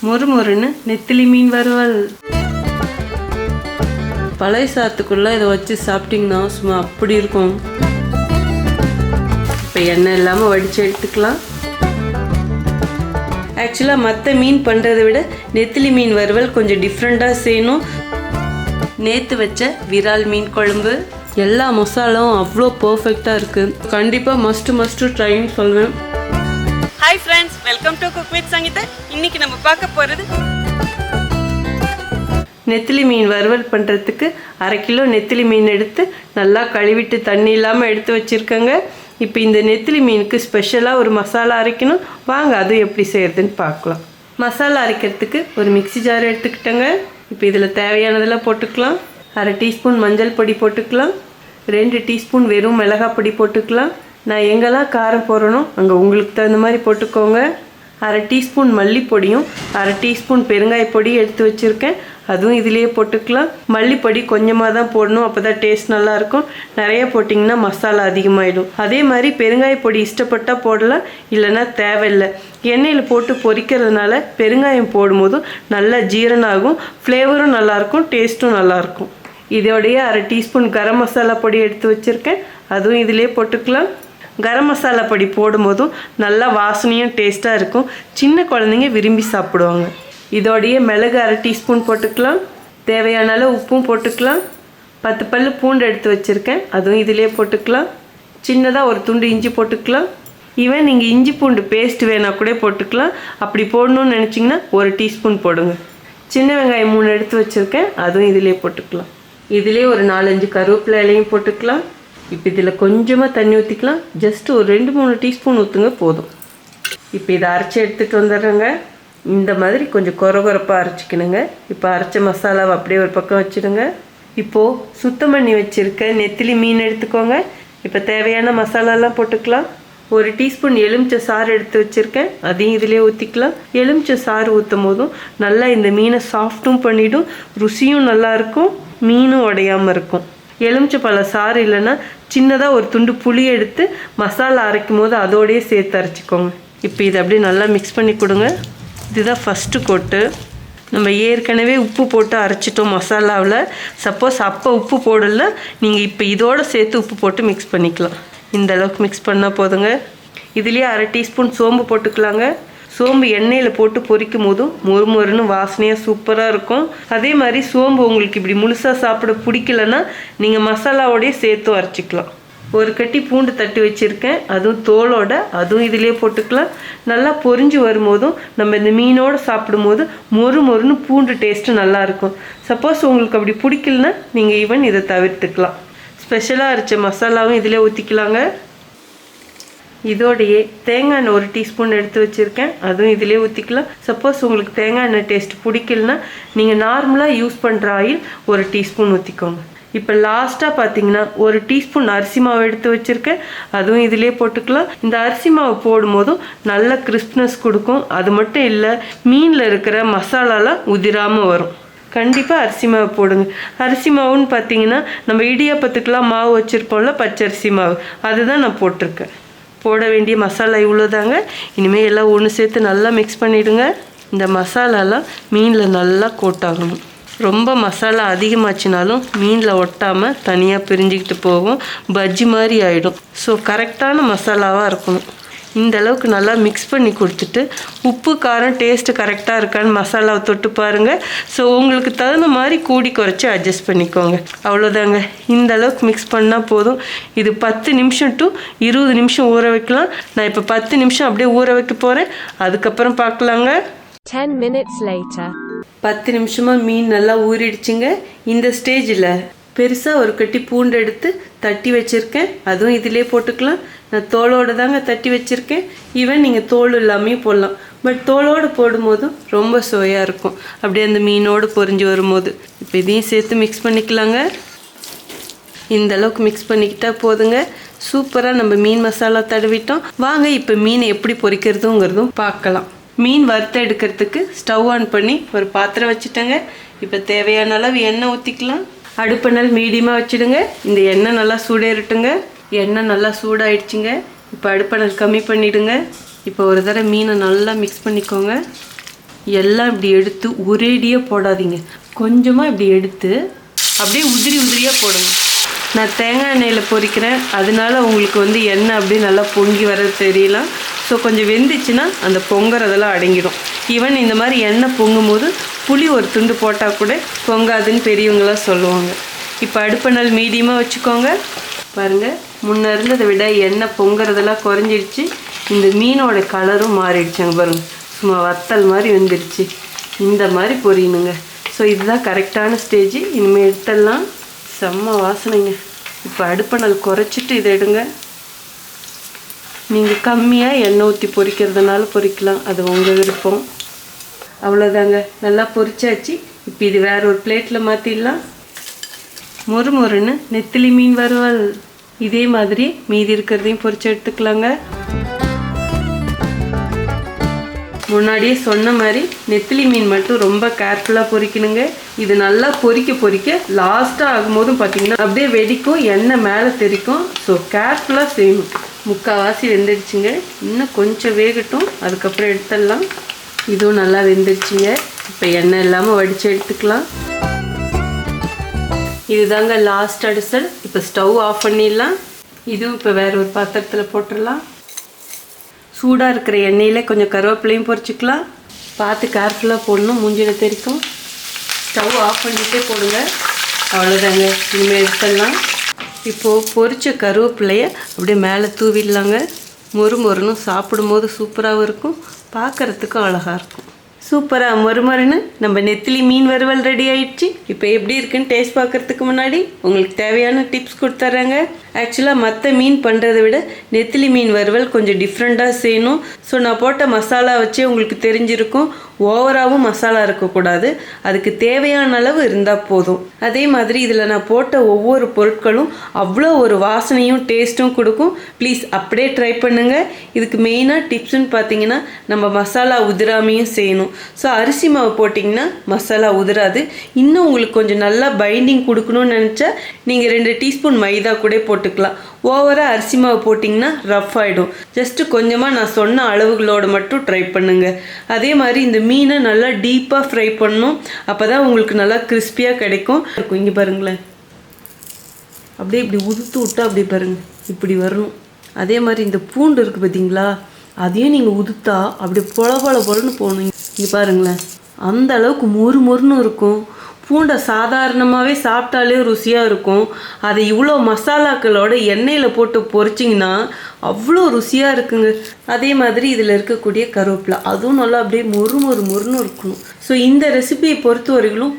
மொறுமொறுன்னு நெத்திலி மீன் வறுவல். பழைய சாதத்துக்குள்ளே இதை வச்சு சாப்பிட்டிங்கன்னா சும்மா அப்படி இருக்கும். இப்போ எண்ணெய் இல்லாமல் வடித்து எடுத்துக்கலாம். ஆக்சுவலாக மற்ற மீன் பண்ணுறதை விட நெத்திலி மீன் வறுவல் கொஞ்சம் டிஃப்ரெண்ட்டாக செய்யணும். நேற்று வச்ச விரால் மீன் குழம்பு எல்லா மசாலாவும் அவ்வளோ பர்ஃபெக்டாக இருக்குது. கண்டிப்பாக மஸ்ட்டு ட்ரைன்னு சொல்வேன். Hi friends, welcome to cook with Sangeetha. இன்னைக்கு நம்ம பார்க்க போகிறது நெத்திலி மீன் வறுவல் பண்ணுறதுக்கு 1/2 கிலோ நெத்திலி மீன் எடுத்து நல்லா கழுவிட்டு தண்ணி இல்லாமல் எடுத்து வச்சுருக்கேங்க. இப்போ இந்த நெத்திலி மீனுக்கு ஸ்பெஷலாக ஒரு மசாலா அரைக்கணும். வாங்க அது எப்படி செய்கிறதுன்னு பார்க்கலாம். மசாலா அரைக்கிறதுக்கு ஒரு மிக்ஸி ஜார் எடுத்துக்கிட்டேங்க. இப்போ இதில் தேவையானதெல்லாம் போட்டுக்கலாம். 1/2 டீஸ்பூன் மஞ்சள் பொடி போட்டுக்கலாம். 2 டீஸ்பூன் வெறும் மிளகாய் பொடி போட்டுக்கலாம். நான் எங்கெல்லாம் காரம் போடுறனோ அங்கே உங்களுக்கு தகுந்த மாதிரி போட்டுக்கோங்க. 1/2 டீஸ்பூன் மல்லிப்பொடியும் 1/2 டீஸ்பூன் பெருங்காய பொடி எடுத்து வச்சுருக்கேன். அதுவும் இதிலேயே போட்டுக்கலாம். மல்லிப்பொடி கொஞ்சமாக தான் போடணும், அப்போ தான் டேஸ்ட் நல்லாயிருக்கும். நிறைய போட்டிங்கன்னா மசாலா அதிகமாகிடும். அதே மாதிரி பெருங்காய பொடி இஷ்டப்பட்டால் போடலாம், இல்லைன்னா தேவையில்லை. எண்ணெயில் போட்டு பொரிக்கிறதுனால பெருங்காயம் போடும்போதும் நல்லா ஜீரணம் ஆகும், ஃப்ளேவரும் நல்லாயிருக்கும், டேஸ்ட்டும் நல்லாயிருக்கும். இதோடைய 1/2 டீஸ்பூன் கரம் மசாலா பொடி எடுத்து வச்சுருக்கேன். அதுவும் இதிலே போட்டுக்கலாம். கரம் மசாலா பொடி போடும்போதும் நல்லா வாசனையும் டேஸ்ட்டாக இருக்கும். சின்ன குழந்தைங்க விரும்பி சாப்பிடுவாங்க. இதோடைய மிளகு 1/2 டீஸ்பூன் போட்டுக்கலாம். தேவையான அளவு உப்பும் போட்டுக்கலாம். 10 பல் பூண்டு எடுத்து வச்சுருக்கேன், அதுவும் இதிலே போட்டுக்கலாம். சின்னதாக ஒரு துண்டு இஞ்சி போட்டுக்கலாம். ஈவன் நீங்கள் இஞ்சி பூண்டு பேஸ்ட் வேணால் கூட போட்டுக்கலாம். அப்படி போடணும்னு நினச்சிங்கன்னா 1 டீஸ்பூன் போடுங்க. சின்ன வெங்காயம் 3 எடுத்து வச்சுருக்கேன், அதுவும் இதிலே போட்டுக்கலாம். இதிலே ஒரு 4-5 கருவேப்பிலை இலையும் போட்டுக்கலாம். இப்போ இதில் கொஞ்சமாக தண்ணி ஊற்றிக்கலாம். ஜஸ்ட்டு ஒரு 2-3 டீஸ்பூன் ஊற்றுங்க போதும். இப்போ இதை அரைச்சி எடுத்துகிட்டு வந்துடுறேங்க. இந்த மாதிரி கொஞ்சம் கொரகொரப்பாக அரைச்சிக்கணுங்க. இப்போ அரைச்ச மசாலாவை அப்படியே ஒரு பக்கம் வச்சுடுங்க. இப்போது சுத்தம் பண்ணி வச்சுருக்க நெத்திலி மீன் எடுத்துக்கோங்க. இப்போ தேவையான மசாலாலாம் போட்டுக்கலாம். 1 டீஸ்பூன் எலுமிச்சை சாறு எடுத்து வச்சுருக்கேன், அதையும் இதிலே ஊற்றிக்கலாம். எலுமிச்சை சாறு ஊற்றும் போதும் நல்லா இந்த மீனை சாஃப்ட்டும் பண்ணிவிடும், ருசியும் நல்லாயிருக்கும், மீனும் உடையாமல் இருக்கும். எலுமிச்சை பழ சாறு இல்லைன்னா சின்னதாக ஒரு துண்டு புளி எடுத்து மசாலா அரைக்கும் போது அதோடையே சேர்த்து அரைச்சிக்கோங்க. இப்போ இதை அப்படியே நல்லா மிக்ஸ் பண்ணி கொடுங்க. இதுதான் ஃபஸ்ட்டு கோட்டு. நம்ம ஏற்கனவே உப்பு போட்டு அரைச்சிட்டோம் மசாலாவில். சப்போஸ் அப்போ உப்பு போடலை, நீங்கள் இப்போ இதோடு சேர்த்து உப்பு போட்டு மிக்ஸ் பண்ணிக்கலாம். இந்த அளவுக்கு மிக்ஸ் பண்ணால் போதுங்க. இதுலேயே 1/2 டீஸ்பூன் சோம்பு போட்டுக்கலாங்க. சோம்பு எண்ணெயில் போட்டு பொரிக்கும் போதும் மொறுமொறுன்னு வாசனையாக சூப்பராக இருக்கும். அதே மாதிரி சோம்பு உங்களுக்கு இப்படி முழுசாக சாப்பிட பிடிக்கலன்னா நீங்கள் மசாலாவோடையே சேர்த்து அரைச்சிக்கலாம். 1 கட்டி பூண்டு தட்டி வச்சுருக்கேன், அதுவும் தோலோட, அதுவும் இதிலே போட்டுக்கலாம். நல்லா பொரிஞ்சு வரும்போதும் நம்ம இந்த மீனோடு சாப்பிடும்போது மொறுமொறுன்னு பூண்டு டேஸ்ட்டு நல்லாயிருக்கும். சப்போஸ் உங்களுக்கு அப்படி பிடிக்கலன்னா நீங்கள் ஈவன் இதை தவிர்த்துக்கலாம். ஸ்பெஷலாக அரைச்ச மசாலாவும் இதிலே ஊற்றிக்கலாங்க. இதோடையே தேங்காய் எண்ணெய் 1 டீஸ்பூன் எடுத்து வச்சுருக்கேன், அதுவும் இதிலே ஊற்றிக்கலாம். சப்போஸ் உங்களுக்கு தேங்காய் எண்ணெய் டேஸ்ட் பிடிக்கலனா நீங்கள் நார்மலாக யூஸ் பண்ணுற ஆயில் 1 டீஸ்பூன் ஊற்றிக்கோங்க. இப்போ லாஸ்ட்டாக பார்த்தீங்கன்னா 1 டீஸ்பூன் அரிசி மாவு எடுத்து வச்சுருக்கேன், அதுவும் இதிலே போட்டுக்கலாம். இந்த அரிசி மாவு போடும்போதும் நல்ல கிறிஸ்ப்னஸ் கொடுக்கும். அது மட்டும் இல்லை, மீனில் இருக்கிற மசாலாலாம் உதிராமல் வரும். கண்டிப்பாக அரிசி மாவு போடுங்க. அரிசி மாவுன்னு பார்த்தீங்கன்னா நம்ம இடியாப்பத்துக்கெலாம் மாவு வச்சுருப்போம்ல, பச்சரிசி மாவு, அதுதான் நான் போட்டிருக்கேன். போட வேண்டிய மசாலா இவ்வளோதாங்க. இனிமேல் எல்லாம் ஒன்று சேர்த்து நல்லா மிக்ஸ் பண்ணிவிடுங்க. இந்த மசாலாலாம் மீனில் நல்லா கோட்டாகணும். ரொம்ப மசாலா அதிகமாச்சுனாலும் மீனில் ஒட்டாமல் தனியாக பிரிஞ்சுக்கிட்டு போகும், பஜ்ஜி மாதிரி ஆகிடும். ஸோ கரெக்டான மசாலாவாக இருக்கணும். இந்த அளவுக்கு நல்லா மிக்ஸ் பண்ணி கொடுத்துட்டு உப்பு காரம் டேஸ்ட்டு கரெக்டாக இருக்கான்னு மசாலாவை தொட்டு பாருங்கள். ஸோ உங்களுக்கு தகுந்த மாதிரி கூடி குறைச்சி அட்ஜஸ்ட் பண்ணிக்கோங்க. அவ்வளோதாங்க. இந்த அளவுக்கு மிக்ஸ் பண்ணால் போதும். இது 10 நிமிஷம் டு 20 நிமிஷம் ஊற வைக்கலாம். நான் இப்போ 10 நிமிஷம் அப்படியே ஊற வைக்க போகிறேன், அதுக்கப்புறம் பார்க்கலாங்க. 10 minutes later. 10 நிமிஷமாக மீன் நல்லா ஊறிடுச்சுங்க. இந்த ஸ்டேஜில் பெருசாக 1 கட்டி பூண்டு எடுத்து தட்டி வச்சுருக்கேன், அதுவும் இதிலே போட்டுக்கலாம். நான் தோலோடு தாங்க தட்டி வச்சுருக்கேன். ஈவன் நீங்கள் தோல் இல்லாமையும் போடலாம், பட் தோலோடு போடும்போதும் ரொம்ப சுவையாக இருக்கும், அப்படியே அந்த மீனோடு பொரிஞ்சு வரும்போது. இப்போ இதையும் சேர்த்து மிக்ஸ் பண்ணிக்கலாங்க. இந்த அளவுக்கு மிக்ஸ் பண்ணிக்கிட்டால் போதுங்க. சூப்பராக நம்ம மீன் மசாலா தடவிட்டோம். வாங்க இப்போ மீனை எப்படி பொரிக்கிறதுங்கிறதும் பார்க்கலாம். மீன் வறுத்து எடுக்கிறதுக்கு ஸ்டவ் ஆன் பண்ணி ஒரு பாத்திரம் வச்சுட்டேங்க. இப்போ தேவையான அளவு எண்ணெய் ஊற்றிக்கலாம். அடுப்பணல் மீடியமாக வச்சுடுங்க. இந்த எண்ணெய் நல்லா சூடேறட்டுங்க. எண்ணெய் நல்லா சூடாயிடுச்சுங்க. இப்போ அடுப்பணல் கம்மி பண்ணிவிடுங்க. இப்போ ஒரு தடவை மீனை நல்லா மிக்ஸ் பண்ணிக்கோங்க. எல்லாம் இப்படி எடுத்து ஒரேடியாக போடாதீங்க, கொஞ்சமாக இப்படி எடுத்து அப்படியே உதிரி உதிரியாக போடுங்க. நான் தேங்காய் எண்ணெயில் பொரிக்கிறேன், அதனால உங்களுக்கு வந்து எண்ணெய் அப்படியே நல்லா பொங்கி வர தெரியலாம். ஸோ கொஞ்சம் வெந்துச்சுன்னா அந்த பொங்குறதெல்லாம் அடங்கிடும். ஈவன் இந்த மாதிரி எண்ணெய் பொங்கும் போது புளி ஒரு துண்டு போட்டால் கூட பொங்காதுன்னு பெரியவங்களாம் சொல்லுவாங்க. இப்போ அடுப்பணல் மீடியமாக வச்சுக்கோங்க. பாருங்கள், முன்னே இருந்ததை விட எண்ணெய் பொங்குறதெல்லாம் குறைஞ்சிடுச்சு. இந்த மீனோட கலரும் மாறிடுச்சுங்க பாருங்கள், சும்மா வத்தல் மாதிரி வந்துடுச்சு. இந்த மாதிரி பொரியணுங்க. ஸோ இதுதான் கரெக்டான ஸ்டேஜ். இனிமேல் எடுத்துடலாம். செம்ம வாசனைங்க. இப்போ அடுப்பணல் குறைச்சிட்டு இதை எடுங்க. நீங்கள் கம்மியாக எண்ணெய் ஊற்றி பொரிக்கிறதுனால பொரிக்கலாம், அது உங்கள் விருப்பம். அவ்வளோதாங்க, நல்லா பொரிச்சாச்சு. இப்போ இது வேற ஒரு பிளேட்டில் மாற்றிடலாம். மொறுமொறுன்னு நெத்திலி மீன் வறுவல். இதே மாதிரி மீதி இருக்கிறதையும் பொரிச்சு எடுத்துக்கலாங்க. முன்னாடியே சொன்ன மாதிரி நெத்திலி மீன் மட்டும் ரொம்ப கேர்ஃபுல்லாக பொரிக்கணுங்க. இது நல்லா பொரிக்க பொரிக்க லாஸ்ட்டாக ஆகும்போதும் பார்த்தீங்கன்னா அப்படியே வெடிக்கும், எண்ணெய் மேலே தெரிக்கும். ஸோ கேர்ஃபுல்லாக செய்யணும். முக்கால்வாசி வெந்துடுச்சுங்க, இன்னும் கொஞ்சம் வேகட்டும், அதுக்கப்புறம் எடுத்துடலாம். இதுவும் நல்லா வெந்துடுச்சுங்க. இப்போ எண்ணெய் இல்லாமல் வடித்து எடுத்துக்கலாம். இதுதாங்க லாஸ்ட் அடிசல். இப்போ ஸ்டவ் ஆஃப் பண்ணிடலாம். இதுவும் இப்போ வேற ஒரு பாத்திரத்தில் போட்டுடலாம். சூடாக இருக்கிற எண்ணெயில் கொஞ்சம் கருவேப்பிலையும் பொரிச்சிக்கலாம். பார்த்து கேர்ஃபுல்லாக போடணும், மூஞ்சியில் தெரிக்கும். ஸ்டவ் ஆஃப் பண்ணிகிட்டே போடுங்க. அவ்வளோதாங்க, இனிமேல் எடுத்துடலாம். இப்போது பொரிச்ச கருவேப்பிலையை அப்படியே மேலே தூவிடலாங்க. மொறுமொறுன்னு சாப்பிடும்போது சூப்பராகவும் இருக்கும், பார்க்குறதுக்கும் அழகாக இருக்கும். சூப்பராக மொறுமொறுன்னு நம்ம நெத்திலி மீன் வறுவல் ரெடி ஆயிடுச்சு. இப்போ எப்படி இருக்குன்னு டேஸ்ட் பார்க்குறதுக்கு முன்னாடி உங்களுக்கு தேவையான டிப்ஸ் கொடுத்துட்றாங்க. ஆக்சுவலாக மற்ற மீன் பண்ணுறதை விட நெத்திலி மீன் வறுவல் கொஞ்சம் டிஃப்ரெண்ட்டாக செய்யணும். ஸோ நான் போட்ட மசாலா வச்சே உங்களுக்கு தெரிஞ்சிருக்கும். ஓவராகவும் மசாலா இருக்கக்கூடாது, அதுக்கு தேவையான அளவு இருந்தால் போதும். அதே மாதிரி இதில் நான் போட்ட ஒவ்வொரு பொருட்களும் அவ்வளோ ஒரு வாசனையும் டேஸ்ட்டும் கொடுக்கும். ப்ளீஸ் அப்படியே ட்ரை பண்ணுங்கள். இதுக்கு மெயினாக டிப்ஸ்ன்னு பார்த்தீங்கன்னா நம்ம மசாலா உதிராமையும் செய்யணும். ஸோ அரிசி மாவு போட்டிங்கன்னா மசாலா உதிராது. இன்னும் உங்களுக்கு கொஞ்சம் நல்லா பைண்டிங் கொடுக்கணும்னு நினச்சா நீங்கள் 2 டீஸ்பூன் மைதா கூட போட்டுக்கலாம். ஓவராக அரிசி மாவு போட்டிங்கன்னா ரஃப் ஆகிடும். ஜஸ்ட்டு கொஞ்சமாக நான் சொன்ன அளவுகளோடு மட்டும் ட்ரை பண்ணுங்கள். அதே மாதிரி இந்த மீனை நல்லா டீப்பாக ஃப்ரை பண்ணணும், அப்போ தான் உங்களுக்கு நல்லா கிறிஸ்பியாக கிடைக்கும். இங்கே பாருங்களேன், அப்படியே இப்படி உதுத்து விட்டா அப்படி பாருங்கள் இப்படி வரணும். அதே மாதிரி இந்த பூண்டு இருக்குது பார்த்தீங்களா, அதையும் நீங்கள் உதுத்தா அப்படி பொல பொலன்னு போகணும். இங்கே பாருங்களேன், அந்த அளவுக்கு மொறுன்னு இருக்கும். பூண்டை சாதாரணமாகவே சாப்பிட்டாலே ருசியாக இருக்கும். அதை இவ்வளோ மசாலாக்களோட எண்ணெயில் போட்டு பொரிச்சிங்கன்னா அவ்வளோ ருசியாக இருக்குங்க. அதே மாதிரி இதில் இருக்கக்கூடிய கருவேப்பிலை அதுவும் நல்லா அப்படியே மொறுன்னு இருக்கணும். ஸோ இந்த ரெசிபியை பொறுத்த வரைக்கும்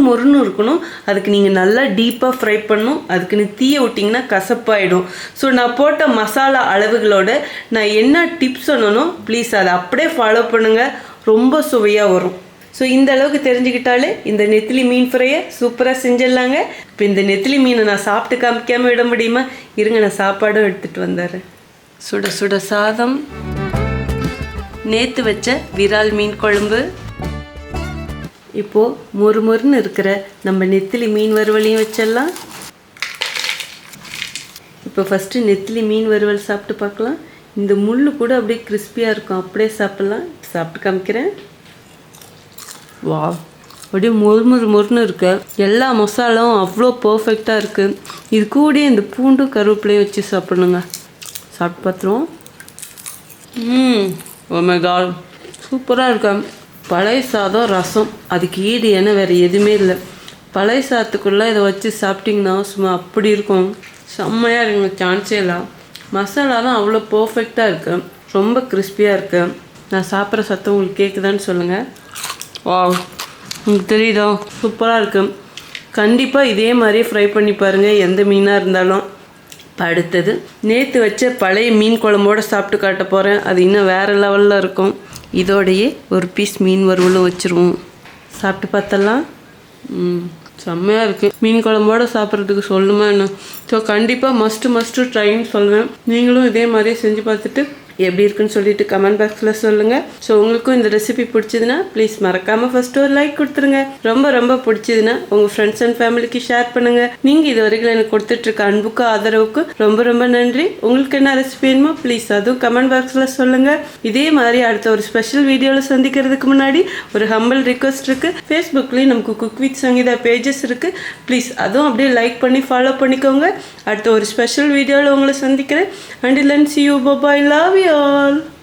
மொறுன்னு இருக்கணும். அதுக்கு நீங்கள் நல்லா டீப்பாக ஃப்ரை பண்ணணும். அதுக்குன்னு தீயை விட்டிங்கன்னா கசப்பாயிடும். ஸோ நான் போட்ட மசாலா அளவுகளோட நான் என்ன டிப்ஸ் சொன்னனோ ப்ளீஸ் அதை அப்படியே ஃபாலோ பண்ணுங்கள், ரொம்ப சுவையாக வரும். ஸோ இந்த அளவுக்கு தெரிஞ்சுக்கிட்டாலே இந்த நெத்திலி மீன் ஃப்ரையை சூப்பராக செஞ்சிடலாங்க. இப்போ இந்த நெத்திலி மீனை நான் சாப்பிட்டு காமிக்காமல் விட முடியுமா? இருங்க, நான் சாப்பாடும் எடுத்துகிட்டு வந்துடுறேன். சுட சுட சாதம், நேற்று வச்ச விரால் மீன் குழம்பு, இப்போது மொறுன்னு இருக்கிற நம்ம நெத்திலி மீன் வறுவலையும் வச்சிடலாம். இப்போ ஃபஸ்ட்டு நெத்திலி மீன் வறுவல் சாப்பிட்டு பார்க்கலாம். இந்த முள் கூட அப்படியே கிறிஸ்பியாக இருக்கும், அப்படியே சாப்பிட்லாம். சாப்பிட்டு காமிக்கிறேன். வா, அப்படியே மொறுன்னு இருக்கு. எல்லா மசாலாவும் அவ்வளோ பர்ஃபெக்டாக இருக்குது. இது கூட இந்த பூண்டும் கருவேப்பிலையும் வச்சு சாப்பிடணுங்க. சாப்பிட்டு பார்த்துருவோம். ஓ மை காட், சூப்பராக இருக்கு. பழைய சாதம், ரசம், அதுக்கு ஈடு ஏன்னா வேறு எதுவுமே இல்லை. பழைய சாதத்துக்குள்ளே இதை வச்சு சாப்பிட்டிங்கன்னா சும்மா அப்படி இருக்கும், செம்மையாக இருக்குங்க. சான்ஸே இல்லை. மசாலா தான் அவ்வளோ பர்ஃபெக்டாக இருக்குது, ரொம்ப கிறிஸ்பியாக இருக்குது. நான் சாப்பிட்ற சத்தம் உங்களுக்கு கேட்குதான்னு சொல்லுங்கள். வா, உங்களுக்கு தெரியுதா? சூப்பராக இருக்குது. கண்டிப்பாக இதே மாதிரியே ஃப்ரை பண்ணி பாருங்கள், எந்த மீனாக இருந்தாலும். அடுத்தது நேற்று வச்ச பழைய மீன் குழம்போடு சாப்பிட்டு காட்ட போகிறேன். அது இன்னும் வேறு லெவலில் இருக்கும். இதோடையே ஒரு பீஸ் மீன் வறுவலும் வச்சுருவோம். சாப்பிட்டு பார்த்தலாம். செம்மையாக இருக்குது. மீன் குழம்போடு சாப்பிட்றதுக்கு சொல்லுமா என்ன? ஸோ கண்டிப்பாக மஸ்ட்டு ட்ரைன்னு சொல்லுவேன். நீங்களும் இதே மாதிரியே செஞ்சு பார்த்துட்டு எப்படி இருக்குன்னு சொல்லிட்டு கமெண்ட் பாக்ஸில் சொல்லுங்கள். ஸோ உங்களுக்கும் இந்த ரெசிபி பிடிச்சதுன்னா ப்ளீஸ் மறக்காமல் ஃபஸ்ட்டு ஒரு லைக் கொடுத்துருங்க. ரொம்ப ரொம்ப பிடிச்சதுன்னா உங்கள் ஃப்ரெண்ட்ஸ் அண்ட் ஃபேமிலிக்கு ஷேர் பண்ணுங்கள். நீங்கள் இது வரைக்கும் எனக்கு கொடுத்துட்ருக்க அன்புக்கு ஆதரவுக்கு ரொம்ப ரொம்ப நன்றி. உங்களுக்கு என்ன ரெசிபி வேணுமோ ப்ளீஸ் அதுவும் கமெண்ட் பாக்ஸில் சொல்லுங்கள். இதே மாதிரி அடுத்த ஒரு ஸ்பெஷல் வீடியோவில் சந்திக்கிறதுக்கு முன்னாடி ஒரு ஹம்பிள் ரிக்வெஸ்ட் இருக்குது. ஃபேஸ்புக்லேயும் நமக்கு குக் வித் சங்கீதா பேஜஸ் இருக்குது. ப்ளீஸ் அதுவும் அப்படியே லைக் பண்ணி ஃபாலோ பண்ணிக்கோங்க. அடுத்த ஒரு ஸ்பெஷல் வீடியோவில் உங்களை சந்திக்கிறேன். Until then, see you. Bye bye. Love you all.